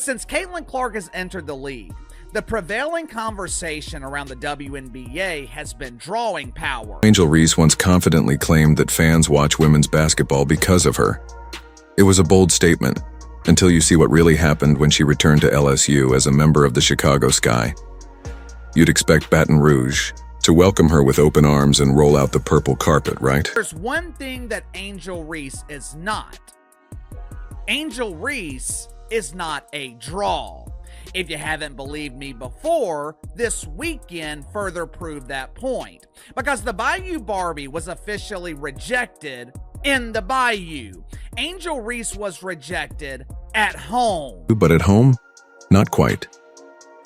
Since Caitlin Clark has entered the league, the prevailing conversation around the WNBA has been drawing power. Angel Reese once confidently claimed that fans watch women's basketball because of her. It was a bold statement, until you see what really happened when she returned to LSU as a member of the Chicago Sky. You'd expect Baton Rouge to welcome her with open arms and roll out the purple carpet, right? There's one thing that Angel Reese is not. Angel Reese is not a draw. If you haven't believed me before, this weekend further proved that point. Because the Bayou Barbie was officially rejected in the Bayou. Angel Reese was rejected at home. But at home, not quite.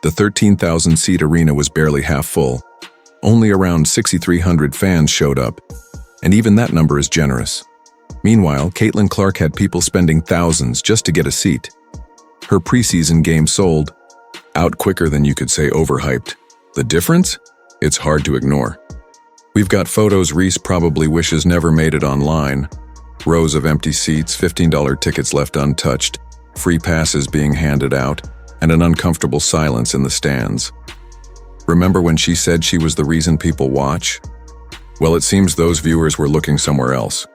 The 13,000-seat arena was barely half full. Only around 6,300 fans showed up, and even that number is generous. Meanwhile, Caitlin Clark had people spending thousands just to get a seat. Her preseason game sold out quicker than you could say overhyped. The difference? It's hard to ignore. We've got photos Reese probably wishes never made it online. Rows of empty seats, $15 tickets left untouched, free passes being handed out, and an uncomfortable silence in the stands. Remember when she said she was the reason people watch? Well, it seems those viewers were looking somewhere else.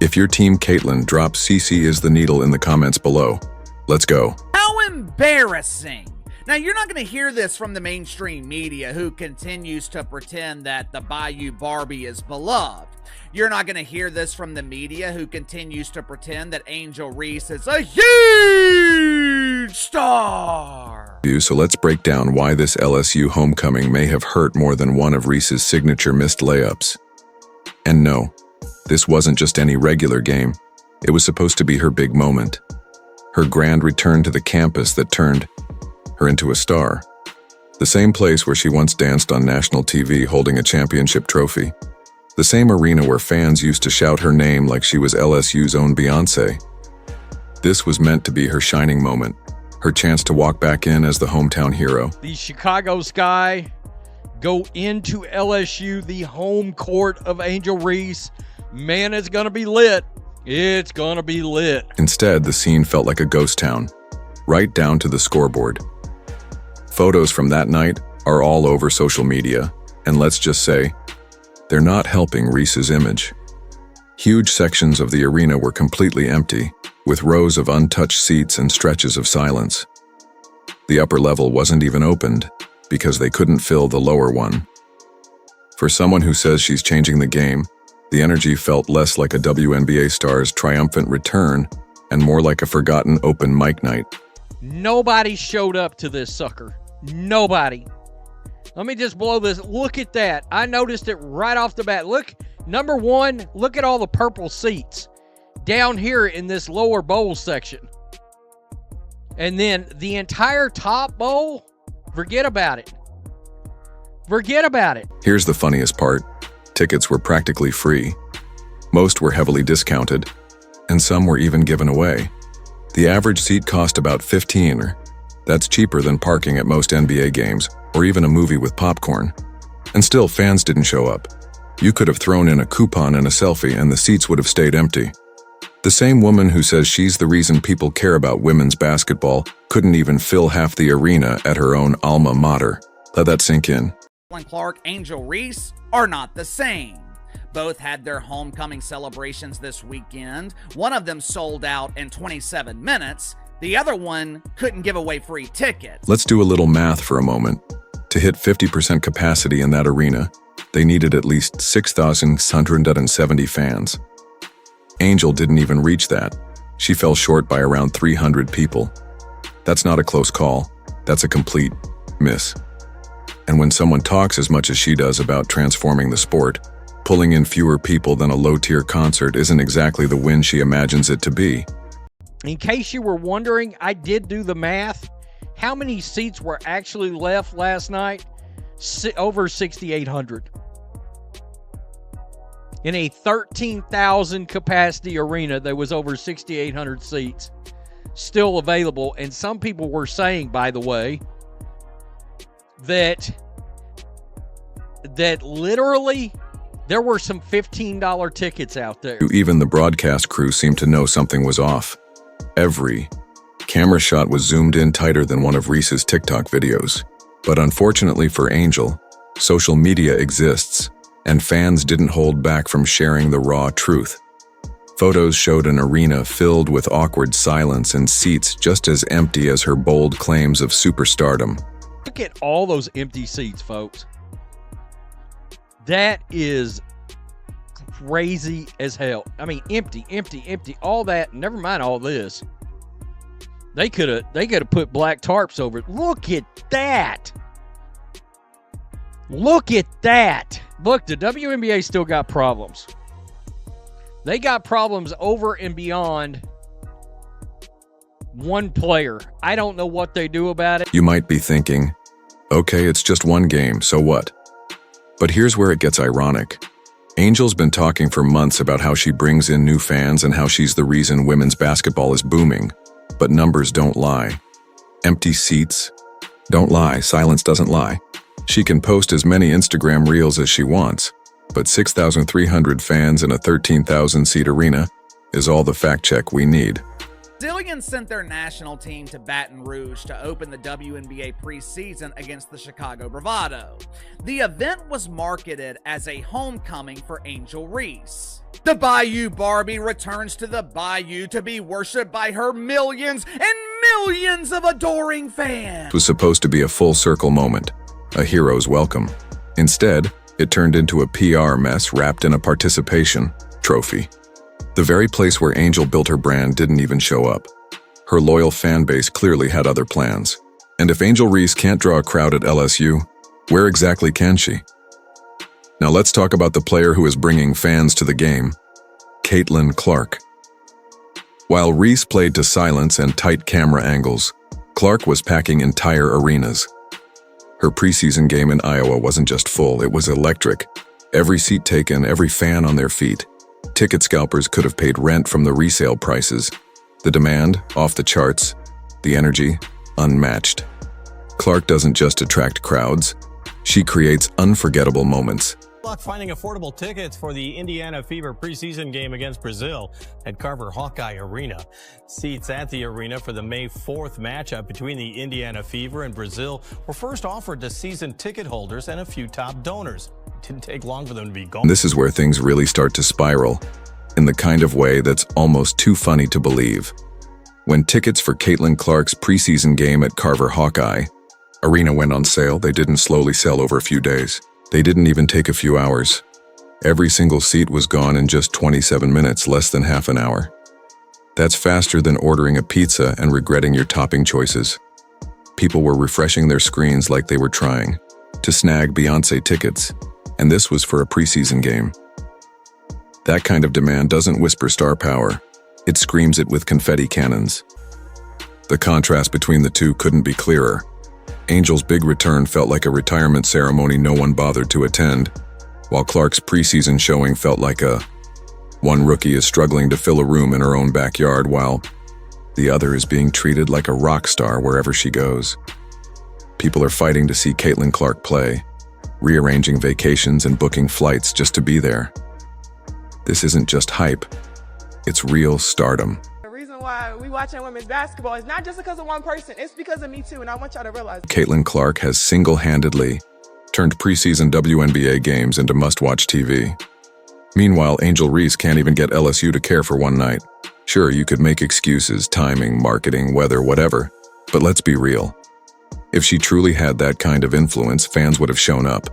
If your team Caitlin, drop CC is the needle in the comments below. Let's go. How embarrassing! Now, you're not going to hear this from the mainstream media who continues to pretend that the Bayou Barbie is beloved. You're not going to hear this from the media who continues to pretend that Angel Reese is a huge star. So let's break down why this LSU homecoming may have hurt more than one of Reese's signature missed layups. And no, this wasn't just any regular game. It was supposed to be her big moment. Her grand return to the campus that turned her into a star. The same place where she once danced on national TV holding a championship trophy. The same arena where fans used to shout her name like she was LSU's own Beyoncé. This was meant to be her shining moment, her chance to walk back in as the hometown hero. The Chicago Sky go into LSU, the home court of Angel Reese. Man, it's gonna be lit. It's gonna be lit. Instead, the scene felt like a ghost town, right down to the scoreboard. Photos from that night are all over social media, and let's just say, they're not helping Reese's image. Huge sections of the arena were completely empty, with rows of untouched seats and stretches of silence. The upper level wasn't even opened, because they couldn't fill the lower one. For someone who says she's changing the game, the energy felt less like a WNBA star's triumphant return and more like a forgotten open mic night. Nobody showed up to this sucker. Nobody. Let me just blow this. Look at that. I noticed it right off the bat. Look, number one, look at all the purple seats down here in this lower bowl section. And then the entire top bowl, forget about it. Forget about it. Here's the funniest part. Tickets were practically free. Most were heavily discounted, and some were even given away. The average seat cost about $15. That's cheaper than parking at most NBA games, or even a movie with popcorn. And still, fans didn't show up. You could have thrown in a coupon and a selfie, and the seats would have stayed empty. The same woman who says she's the reason people care about women's basketball couldn't even fill half the arena at her own alma mater. Let that sink in. Caitlin Clark, Angel Reese are not the same. Both had their homecoming celebrations this weekend. One of them sold out in 27 minutes. The other one couldn't give away free tickets. Let's do a little math for a moment. To hit 50% capacity in that arena, they needed at least 6,670 fans. Angel didn't even reach that. She fell short by around 300 people. That's not a close call. That's a complete miss. And when someone talks as much as she does about transforming the sport, pulling in fewer people than a low-tier concert isn't exactly the win she imagines it to be. In case you were wondering, I did do the math. How many seats were actually left last night? Over 6,800. In a 13,000 capacity arena, there was over 6,800 seats still available. And some people were saying, by the way, that literally there were some $15 tickets out there. Even the broadcast crew seemed to know something was off. Every camera shot was zoomed in tighter than one of Reese's TikTok videos. But unfortunately for Angel, social media exists, and fans didn't hold back from sharing the raw truth. Photos showed an arena filled with awkward silence and seats just as empty as her bold claims of superstardom. Look at all those empty seats, folks. That is crazy as hell. I mean, empty, all that. Never mind all this. They could have put black tarps over it. Look at that. Look at that. Look, the WNBA still got problems. They got problems over and beyond one player. I don't know what they do about it. You might be thinking, okay, it's just one game, so what? But here's where it gets ironic. Angel's been talking for months about how she brings in new fans and how she's the reason women's basketball is booming. But numbers don't lie. Empty seats don't lie. Silence doesn't lie. She can post as many Instagram reels as she wants, but 6,300 fans in a 13,000-seat arena is all the fact check we need. Zillion sent their national team to Baton Rouge to open the WNBA preseason against the Chicago Bravado. The event was marketed as a homecoming for Angel Reese. The Bayou Barbie returns to the Bayou to be worshipped by her millions and millions of adoring fans. It was supposed to be a full circle moment, a hero's welcome. Instead, it turned into a PR mess wrapped in a participation trophy. The very place where Angel built her brand didn't even show up. Her loyal fan base clearly had other plans. And if Angel Reese can't draw a crowd at LSU, where exactly can she? Now let's talk about the player who is bringing fans to the game, Caitlin Clark. While Reese played to silence and tight camera angles, Clark was packing entire arenas. Her preseason game in Iowa wasn't just full, it was electric. Every seat taken, every fan on their feet. Ticket scalpers could have paid rent from the resale prices. The demand, off the charts. The energy, unmatched. Clark doesn't just attract crowds, she creates unforgettable moments. Finding affordable tickets for the Indiana Fever preseason game against Brazil at Carver Hawkeye Arena. Seats at the arena for the May 4th matchup between the Indiana Fever and Brazil were first offered to season ticket holders and a few top donors. It didn't take long for them to be gone. This is where things really start to spiral, in the kind of way that's almost too funny to believe. When tickets for Caitlin Clark's preseason game at Carver Hawkeye Arena went on sale, they didn't slowly sell over a few days. They didn't even take a few hours. Every single seat was gone in just 27 minutes, less than half an hour. That's faster than ordering a pizza and regretting your topping choices. People were refreshing their screens like they were trying to snag Beyoncé tickets, and this was for a preseason game. That kind of demand doesn't whisper star power, it screams it with confetti cannons. The contrast between the two couldn't be clearer. Angel's big return felt like a retirement ceremony no one bothered to attend, while Clark's preseason showing felt like one rookie is struggling to fill a room in her own backyard while the other is being treated like a rock star wherever she goes. People are fighting to see Caitlin Clark play, rearranging vacations and booking flights just to be there. This isn't just hype, it's real stardom. Why we watching women's basketball is not just because of one person, it's because of me too, and I want y'all to realize Caitlin Clark has single-handedly turned preseason WNBA games into must-watch TV. Meanwhile, Angel Reese can't even get LSU to care for one night. Sure, you could make excuses, timing, marketing, weather, whatever, but let's be real. If she truly had that kind of influence, fans would have shown up.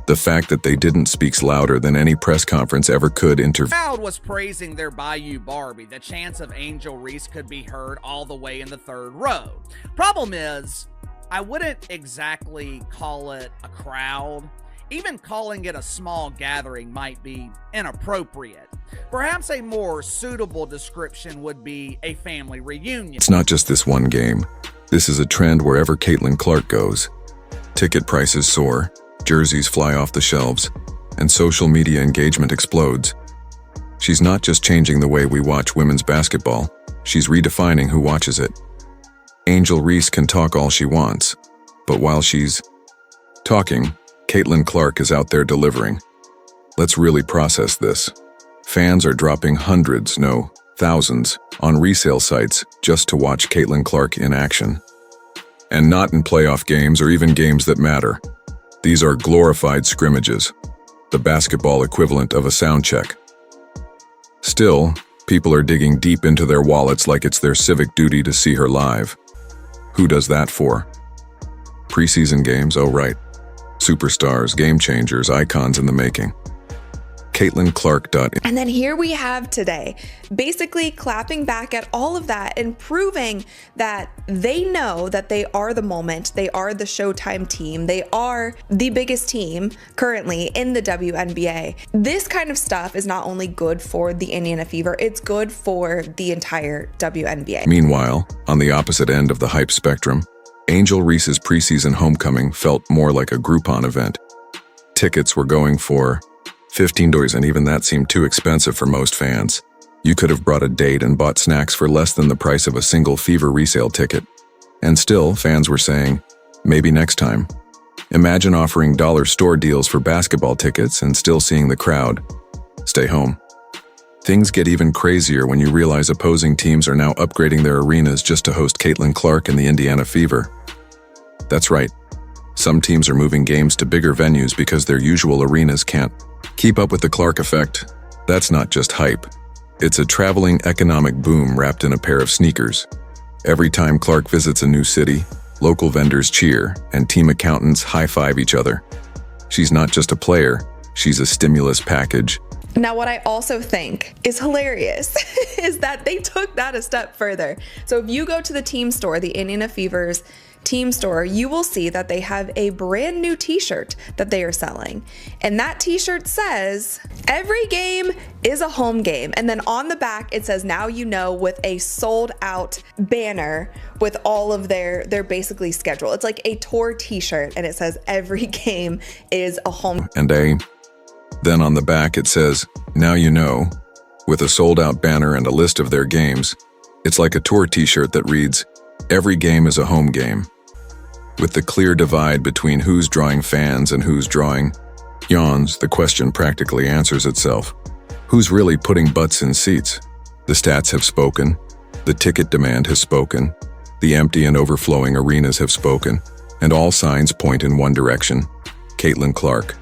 The fact that they didn't speaks louder than any press conference ever could interview. The crowd was praising their Bayou Barbie. The chants of Angel Reese could be heard all the way in the third row. Problem is, I wouldn't exactly call it a crowd. Even calling it a small gathering might be inappropriate. Perhaps a more suitable description would be a family reunion. It's not just this one game. This is a trend wherever Caitlin Clark goes. Ticket prices soar. Jerseys fly off the shelves, and social media engagement explodes. She's not just changing the way we watch women's basketball, she's redefining who watches it. Angel Reese can talk all she wants, but while she's talking, Caitlin Clark is out there delivering. Let's really process this. Fans are dropping hundreds, no, thousands, on resale sites just to watch Caitlin Clark in action. And not in playoff games or even games that matter. These are glorified scrimmages, the basketball equivalent of a sound check. Still, people are digging deep into their wallets like it's their civic duty to see her live. Who does that for? Preseason games, oh right. Superstars, game changers, icons in the making. Caitlin Clark. And then here we have today, basically clapping back at all of that and proving that they know that they are the moment, they are the Showtime team, they are the biggest team currently in the WNBA. This kind of stuff is not only good for the Indiana Fever, it's good for the entire WNBA. Meanwhile, on the opposite end of the hype spectrum, Angel Reese's preseason homecoming felt more like a Groupon event. Tickets were going for $15, and even that seemed too expensive for most fans. You could have brought a date and bought snacks for less than the price of a single Fever resale ticket. And still, fans were saying, maybe next time. Imagine offering dollar store deals for basketball tickets and still seeing the crowd stay home. Things get even crazier when you realize opposing teams are now upgrading their arenas just to host Caitlin Clark and the Indiana Fever. That's right. Some teams are moving games to bigger venues because their usual arenas can't keep up with the Clark effect. That's not just hype. It's a traveling economic boom wrapped in a pair of sneakers. Every time Clark visits a new city, local vendors cheer and team accountants high-five each other. She's not just a player, she's a stimulus package. Now, what I also think is hilarious is that they took that a step further. So if you go to the team store, the Indiana Fever's team store, you will see that they have a brand new t-shirt that they are selling. And that t-shirt says, every game is a home game. And then on the back, it says, now you know, with a sold out banner with all of their basically schedule. It's like a tour t-shirt and it says every game is a home. And then on the back it says, now you know, with a sold out banner and a list of their games. It's like a tour t-shirt that reads, every game is a home game. With the clear divide between who's drawing fans and who's drawing yawns, the question practically answers itself. Who's really putting butts in seats? The stats have spoken. The ticket demand has spoken. The empty and overflowing arenas have spoken. And all signs point in one direction. Caitlin Clark.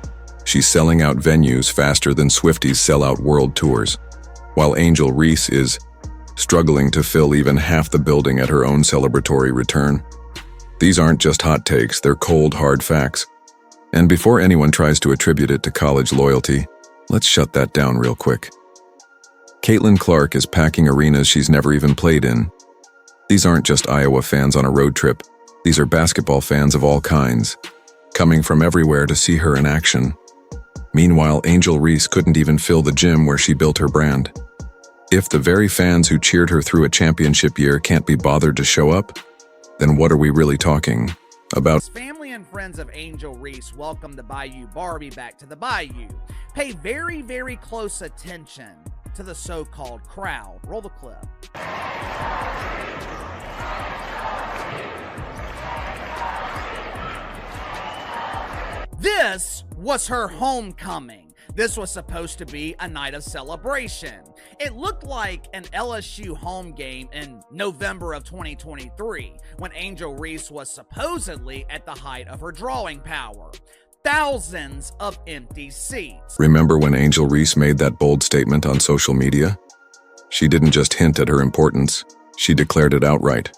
She's selling out venues faster than Swifties sell out world tours. While Angel Reese is struggling to fill even half the building at her own celebratory return. These aren't just hot takes, they're cold, hard facts. And before anyone tries to attribute it to college loyalty, let's shut that down real quick. Caitlin Clark is packing arenas she's never even played in. These aren't just Iowa fans on a road trip. These are basketball fans of all kinds, coming from everywhere to see her in action. Meanwhile, Angel Reese couldn't even fill the gym where she built her brand. If the very fans who cheered her through a championship year can't be bothered to show up, then what are we really talking about? Family and friends of Angel Reese welcome the Bayou Barbie back to the Bayou. Pay very, very close attention to the so-called crowd. Roll the clip. This was her homecoming. This was supposed to be a night of celebration. It looked like an LSU home game in November of 2023, when Angel Reese was supposedly at the height of her drawing power. Thousands of empty seats. Remember when Angel Reese made that bold statement on social media? She didn't just hint at her importance, she declared it outright.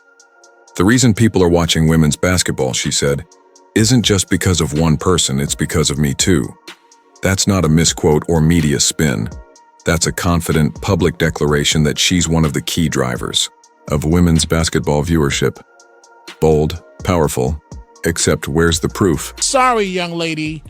The reason people are watching women's basketball, she said, isn't just because of one person, it's because of me too. That's not a misquote or media spin. That's a confident public declaration that she's one of the key drivers of women's basketball viewership. Bold, powerful, except where's the proof? Sorry, young lady.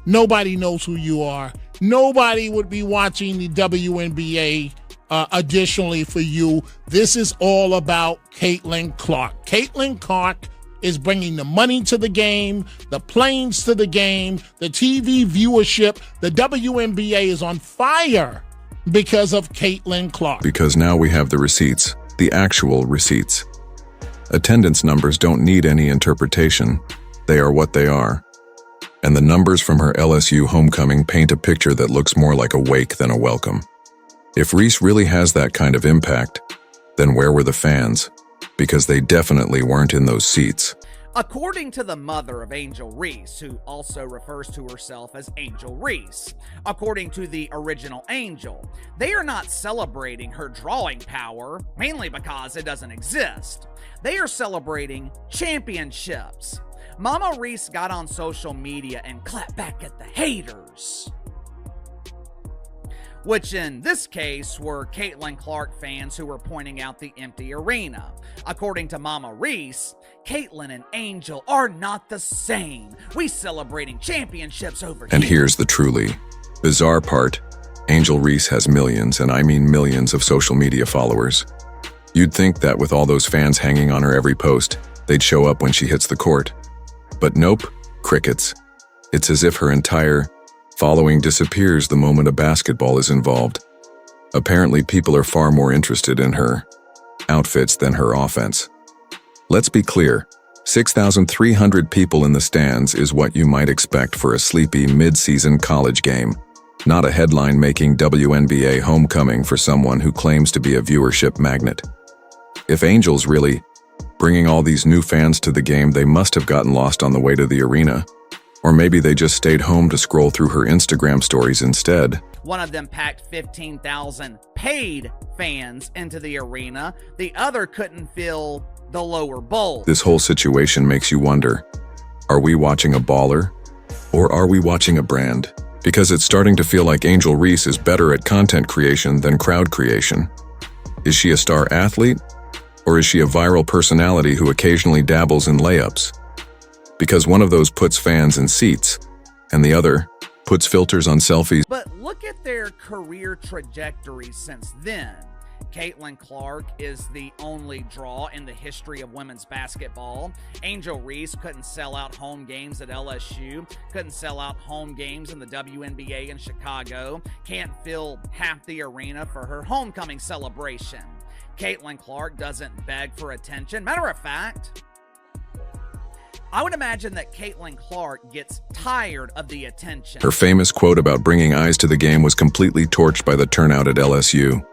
Nobody knows who you are. Nobody would be watching the WNBA additionally for you. This is all about Caitlin Clark. Caitlin Clark is bringing the money to the game, the planes to the game, the TV viewership. The WNBA is on fire because of Caitlin Clark. Because now we have the receipts, the actual receipts. Attendance numbers don't need any interpretation. They are what they are. And the numbers from her LSU homecoming paint a picture that looks more like a wake than a welcome. If Reese really has that kind of impact, then where were the fans? Because they definitely weren't in those seats. According to the mother of Angel Reese, who also refers to herself as Angel Reese, according to the original Angel, they are not celebrating her drawing power, mainly because it doesn't exist. They are celebrating championships. Mama Reese got on social media and clapped back at the haters, which in this case were Caitlin Clark fans who were pointing out the empty arena. According to Mama Reese, Caitlin and Angel are not the same. We celebrating championships over And here. here's the truly bizarre part. Angel Reese has millions, and I mean millions, of social media followers. You'd think that with all those fans hanging on her every post, they'd show up when she hits the court. But nope, crickets. It's as if her entire following disappears the moment a basketball is involved. Apparently, people are far more interested in her outfits than her offense. Let's be clear, 6,300 people in the stands is what you might expect for a sleepy mid-season college game, not a headline-making WNBA homecoming for someone who claims to be a viewership magnet. If Angel's really bringing all these new fans to the game, they must have gotten lost on the way to the arena. Or maybe they just stayed home to scroll through her Instagram stories instead. One of them packed 15,000 paid fans into the arena. The other couldn't fill the lower bowl. This whole situation makes you wonder, are we watching a baller? Or are we watching a brand? Because it's starting to feel like Angel Reese is better at content creation than crowd creation. Is she a star athlete? Or is she a viral personality who occasionally dabbles in layups? Because one of those puts fans in seats, and the other puts filters on selfies. But look at their career trajectory since then. Caitlin Clark is the only draw in the history of women's basketball. Angel Reese couldn't sell out home games at LSU, couldn't sell out home games in the WNBA in Chicago, can't fill half the arena for her homecoming celebration. Caitlin Clark doesn't beg for attention. Matter of fact, I would imagine that Caitlin Clark gets tired of the attention. Her famous quote about bringing eyes to the game was completely torched by the turnout at LSU.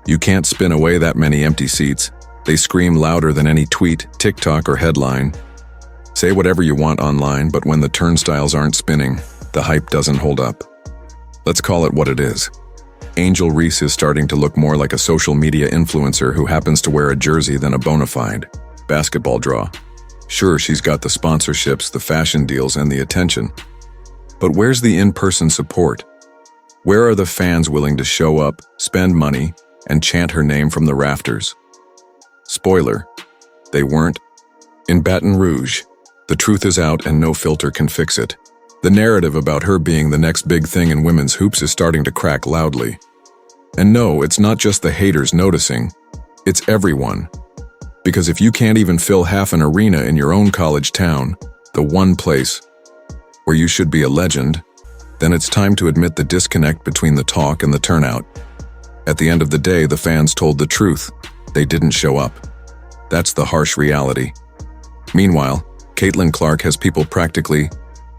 You can't spin away that many empty seats. They scream louder than any tweet, TikTok, or headline. Say whatever you want online, but when the turnstiles aren't spinning, the hype doesn't hold up. Let's call it what it is. Angel Reese is starting to look more like a social media influencer who happens to wear a jersey than a bona fide basketball draw. Sure, she's got the sponsorships, the fashion deals, and the attention. But where's the in-person support? Where are the fans willing to show up, spend money, and chant her name from the rafters? Spoiler, they weren't. In Baton Rouge, the truth is out and no filter can fix it. The narrative about her being the next big thing in women's hoops is starting to crack loudly. And no, it's not just the haters noticing, it's everyone. Because if you can't even fill half an arena in your own college town, the one place where you should be a legend, then it's time to admit the disconnect between the talk and the turnout. At the end of the day, the fans told the truth. They didn't show up. That's the harsh reality. Meanwhile, Caitlin Clark has people practically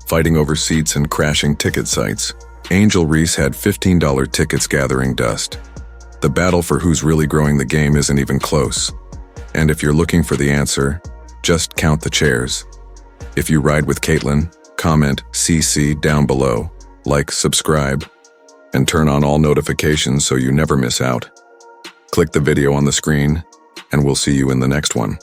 fighting over seats and crashing ticket sites. Angel Reese had $15 tickets gathering dust. The battle for who's really growing the game isn't even close. And if you're looking for the answer, just count the chairs. If you ride with Caitlin, comment CC down below, like, subscribe, and turn on all notifications so you never miss out. Click the video on the screen, and we'll see you in the next one.